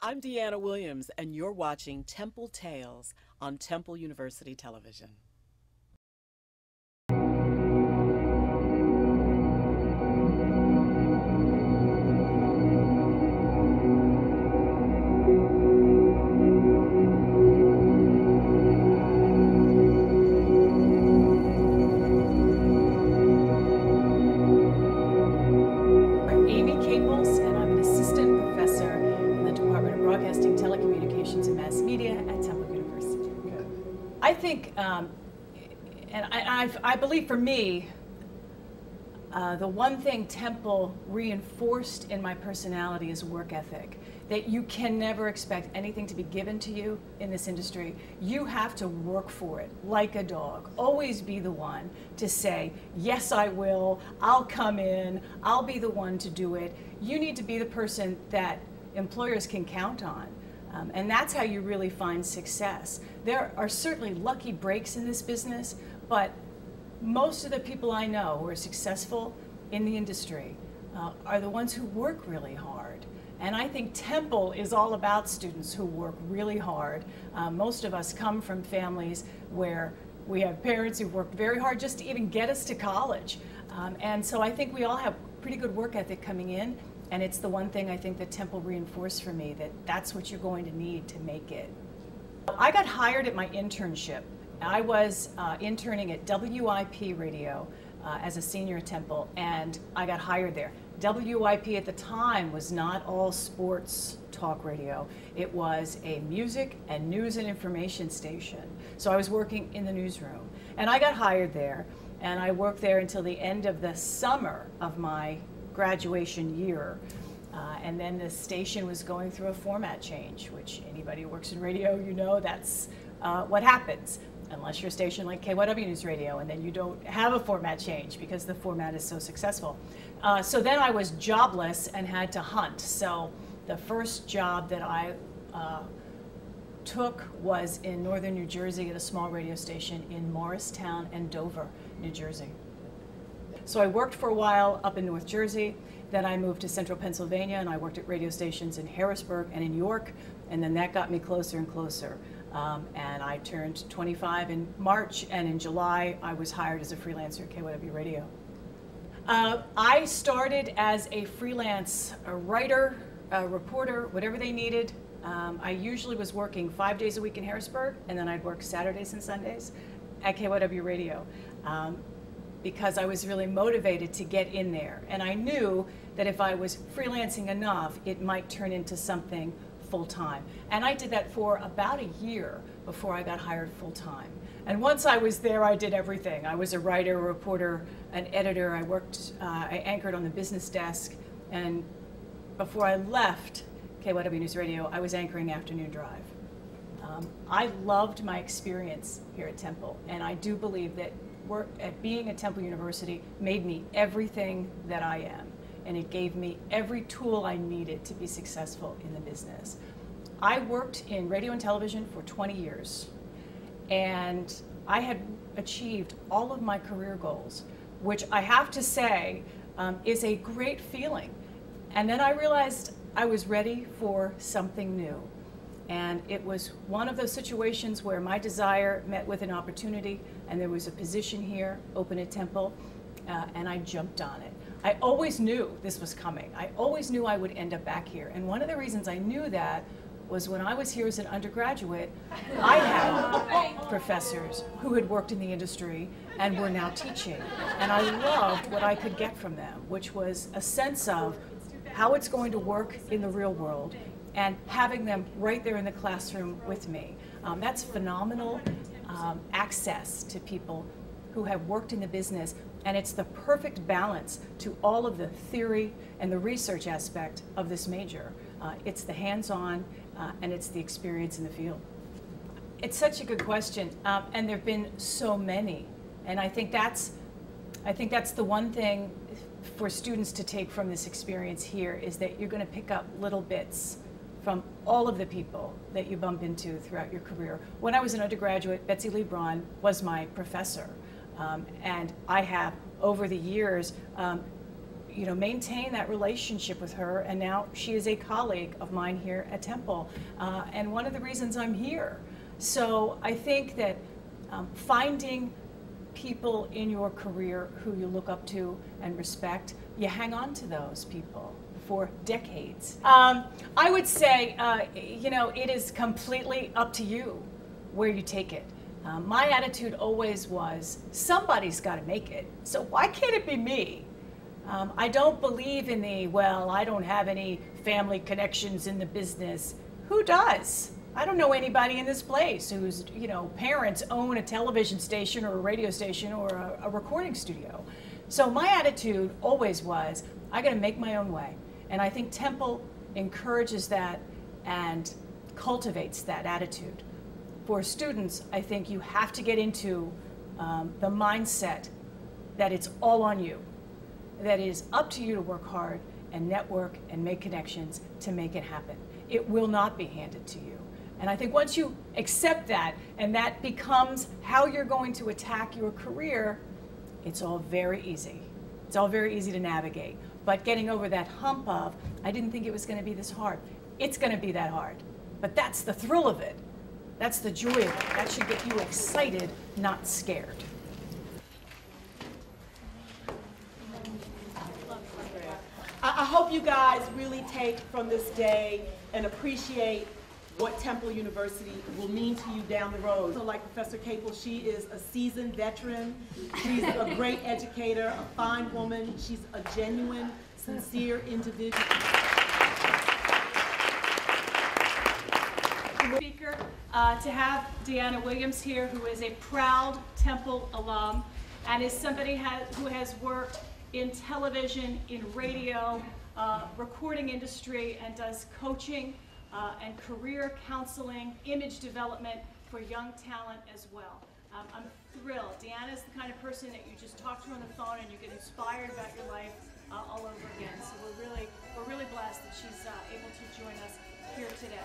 I'm Deanna Williams, and you're watching Temple Tales on Temple University Television. I'm Caples, and I'm an assistant professor in the Department of Broadcasting, Telecommunications, and Mass Media at Temple University. I think, and I believe for me, the one thing Temple reinforced in my personality is work ethic. That you can never expect anything to be given to you in this industry. You have to work for it like a dog. Always be the one to say, yes, I will, I'll come in, I'll be the one to do it. You need to be the person that employers can count on. And that's how you really find success. There are certainly lucky breaks in this business, but most of the people I know who are successful in the industry are the ones who work really hard. And I think Temple is all about students who work really hard. Most of us come from families where we have parents who've worked very hard just to even get us to college. And so I think we all have pretty good work ethic coming in, and it's the one thing I think that Temple reinforced for me, that that's what you're going to need to make it. I got hired at my internship. I was interning at WIP Radio as a senior at Temple, and I got hired there. WIP at the time was not all sports talk radio. It was a music and news and information station. So I was working in the newsroom. And I got hired there, and I worked there until the end of the summer of my graduation year. And then the station was going through a format change, which anybody who works in radio, you know that's what happens. Unless you're a station like KYW News Radio, and then you don't have a format change because the format is so successful. So then I was jobless and had to hunt. So the first job that I took was in northern New Jersey at a small radio station in Morristown and Dover, New Jersey. So I worked for a while up in North Jersey. Then I moved to central Pennsylvania, and I worked at radio stations in Harrisburg and in York, and then that got me closer and closer. And I turned 25 in March, and in July I was hired as a freelancer at KYW Radio. I started as a freelance writer, reporter, whatever they needed. I usually was working 5 days a week in Harrisburg, and then I'd work Saturdays and Sundays at KYW Radio. Because I was really motivated to get in there. And I knew that if I was freelancing enough, it might turn into something full-time. And I did that for about a year before I got hired full-time. And once I was there, I did everything. I was a writer, a reporter, an editor. I anchored on the business desk. And before I left KYW News Radio, I was anchoring Afternoon Drive. I loved my experience here at Temple, and I do believe that work at being at Temple University made me everything that I am, and it gave me every tool I needed to be successful in the business. I worked in radio and television for 20 years, and I had achieved all of my career goals, which I have to say is a great feeling. And then I realized I was ready for something new. And it was one of those situations where my desire met with an opportunity, and there was a position here open at Temple, and I jumped on it. I always knew this was coming. I always knew I would end up back here. And one of the reasons I knew that was when I was here as an undergraduate, I had professors who had worked in the industry and were now teaching. And I loved what I could get from them, which was a sense of how it's going to work in the real world, and having them right there in the classroom with me. That's phenomenal access to people who have worked in the business, and it's the perfect balance to all of the theory and the research aspect of this major. It's the hands-on and it's the experience in the field. It's such a good question, and there have been so many, and I think that's the one thing for students to take from this experience here, is that you're going to pick up little bits from all of the people that you bump into throughout your career. When I was an undergraduate, Betsy Lee Braun was my professor. And I have, over the years, maintain that relationship with her, and now she is a colleague of mine here at Temple, and one of the reasons I'm here. So I think that finding people in your career who you look up to and respect, you hang on to those people for decades. I would say, it is completely up to you where you take it. My attitude always was, somebody's got to make it, so why can't it be me? I don't believe in the, well, I don't have any family connections in the business. Who does? I don't know anybody in this place whose, parents own a television station or a radio station or a recording studio. So my attitude always was, I got to make my own way. And I think Temple encourages that and cultivates that attitude. For students, I think you have to get into the mindset that it's all on you, that it is up to you to work hard and network and make connections to make it happen. It will not be handed to you. And I think once you accept that and that becomes how you're going to attack your career, it's all very easy. It's all very easy to navigate. But getting over that hump of, I didn't think it was going to be this hard. It's going to be that hard. But that's the thrill of it. That's the joy of it. That should get you excited, not scared. I hope you guys really take from this day and appreciate what Temple University will mean to you down the road. So like Professor Caples, she is a seasoned veteran. She's a great educator, a fine woman. She's a genuine, sincere individual. Speaker, to have Dyana Williams here, who is a proud Temple alum and is somebody who has worked in television, in radio, recording industry, and does coaching and career counseling, image development for young talent as well. I'm thrilled. Dyana is the kind of person that you just talk to on the phone and you get inspired about your life all over again. So we're really blessed that she's able to join us here today.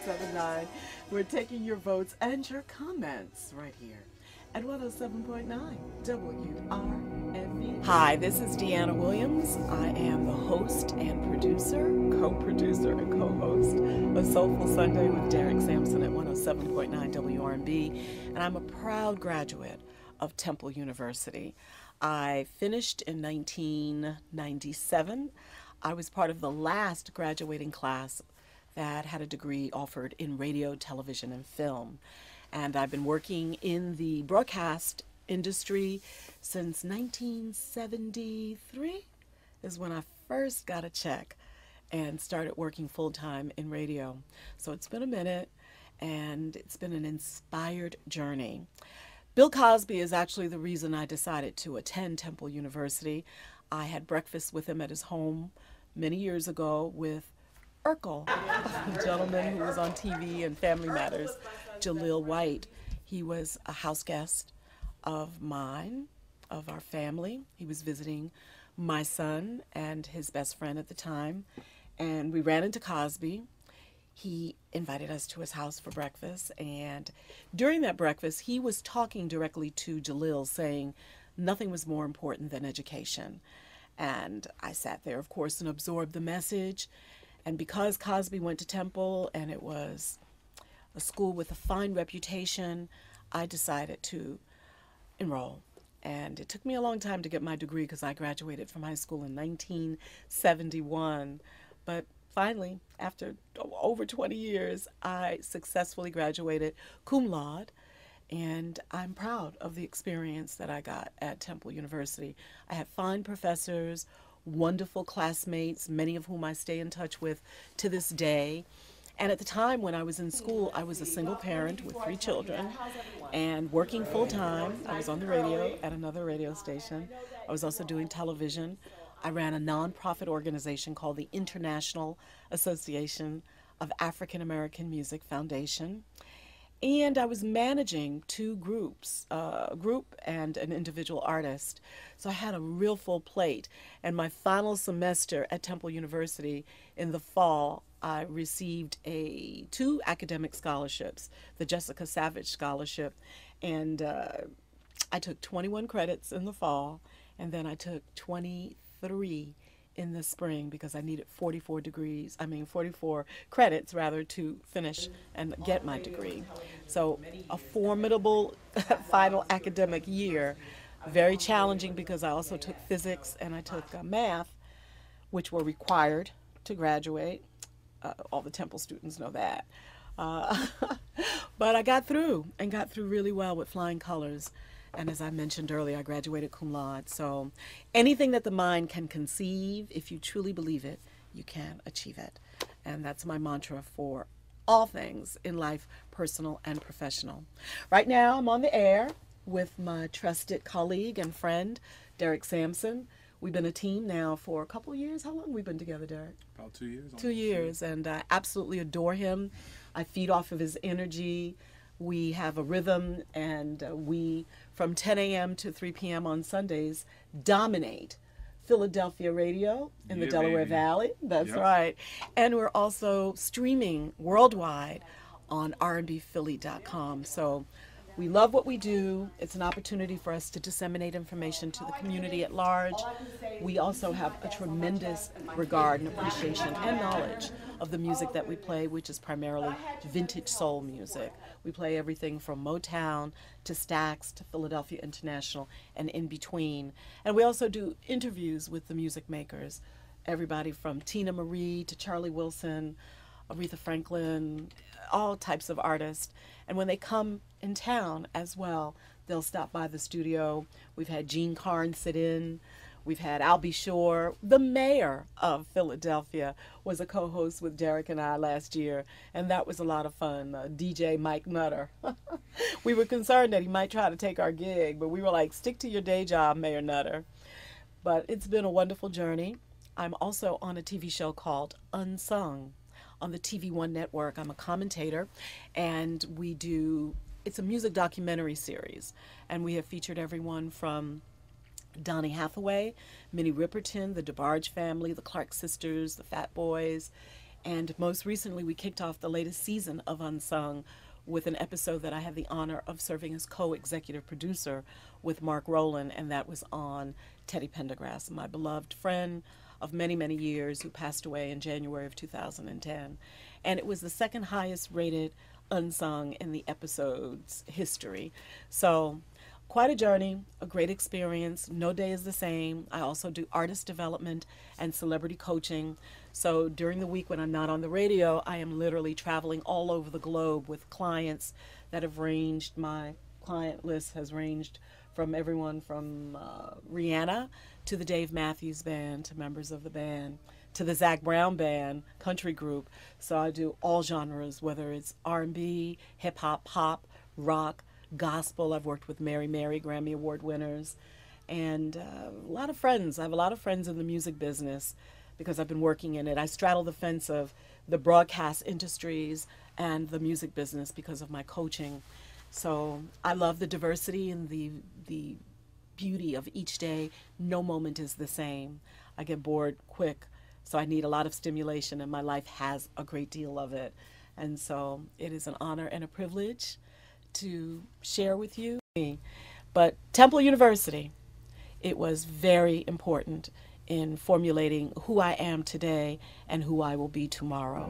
Seven 9. We're taking your votes and your comments right here at 107.9 WRFE. Hi, this is Dyana Williams. I am the host and producer, co-producer and co-host of Soulful Sunday with Derek Sampson at 107.9 WRNB, and I'm a proud graduate of Temple University. I finished in 1997. I was part of the last graduating class that had a degree offered in radio, television, and film. And I've been working in the broadcast industry since 1973 is when I first got a check and started working full-time in radio. So it's been a minute, and it's been an inspired journey. Bill Cosby is actually the reason I decided to attend Temple University. I had breakfast with him at his home many years ago with Urkel, a gentleman who was on TV and Family Matters, Jaleel White. He was a house guest of mine, of our family. He was visiting my son and his best friend at the time, and we ran into Cosby. He invited us to his house for breakfast, and during that breakfast, he was talking directly to Jaleel, saying nothing was more important than education. And I sat there, of course, and absorbed the message. And because Cosby went to Temple and it was a school with a fine reputation, I decided to enroll. And it took me a long time to get my degree because I graduated from high school in 1971. But finally, after over 20 years, I successfully graduated cum laude. And I'm proud of the experience that I got at Temple University. I had fine professors, wonderful classmates, many of whom I stay in touch with to this day. And at the time when I was in school, I was a single parent with 3 children and working full-time. I was on the radio at another radio station. I was also doing television. I ran a nonprofit organization called the International Association of African American Music Foundation. And I was managing two groups, a group and an individual artist. So I had a real full plate. And my final semester at Temple University in the fall, I received two academic scholarships, the Jessica Savage Scholarship, and I took 21 credits in the fall, and then I took 23 in the spring because I needed 44 credits rather to finish and get my degree. So a formidable final academic year, very challenging because I also took physics and I took math, which were required to graduate. All the Temple students know that. But I got through really well with flying colors. And as I mentioned earlier, I graduated cum laude. So anything that the mind can conceive, if you truly believe it, you can achieve it. And that's my mantra for all things in life, personal and professional. Right now, I'm on the air with my trusted colleague and friend, Derek Sampson. We've been a team now for a couple of years. How long have we been together, Derek? About 2 years. 2 years, and I absolutely adore him. I feed off of his energy. We have a rhythm, and we, from 10 a.m. to 3 p.m. on Sundays, dominate Philadelphia radio in the Delaware Valley. That's right. And we're also streaming worldwide on rnbphilly.com. So we love what we do. It's an opportunity for us to disseminate information to the community at large. We also have a tremendous regard and appreciation and knowledge of the music that we play, which is primarily vintage soul music. We play everything from Motown to Stax to Philadelphia International and in between. And we also do interviews with the music makers, everybody from Tina Marie to Charlie Wilson, Aretha Franklin, all types of artists. And when they come in town as well, they'll stop by the studio. We've had Gene Carn sit in. We've had Albie Shore. The mayor of Philadelphia was a co-host with Derek and I last year, and that was a lot of fun. DJ Mike Nutter. We were concerned that he might try to take our gig, but we were like, stick to your day job, Mayor Nutter. But it's been a wonderful journey. I'm also on a TV show called Unsung on the TV One network. I'm a commentator, and it's a music documentary series, and we have featured everyone from Donny Hathaway, Minnie Riperton, the DeBarge family, the Clark sisters, the Fat Boys, and most recently we kicked off the latest season of Unsung with an episode that I had the honor of serving as co-executive producer with Mark Rowland, and that was on Teddy Pendergrass, my beloved friend of many, many years, who passed away in January of 2010. And it was the second highest rated Unsung in the episode's history. So quite a journey, a great experience. No day is the same. I also do artist development and celebrity coaching. So during the week when I'm not on the radio, I am literally traveling all over the globe with clients that have ranged, my client list has ranged from everyone from Rihanna to the Dave Matthews Band, to members of the band, to the Zac Brown Band, country group. So I do all genres, whether it's R&B, hip-hop, pop, rock, gospel. I've worked with Mary Grammy Award winners, and a lot of friends. I have a lot of friends in the music business because I've been working in it. I straddle the fence of the broadcast industries and the music business because of my coaching. So I love the diversity and the beauty of each day. No moment is the same. I get bored quick, so I need a lot of stimulation, and my life has a great deal of it. And so it is an honor and a privilege to share with you. But Temple University, it was very important in formulating who I am today and who I will be tomorrow.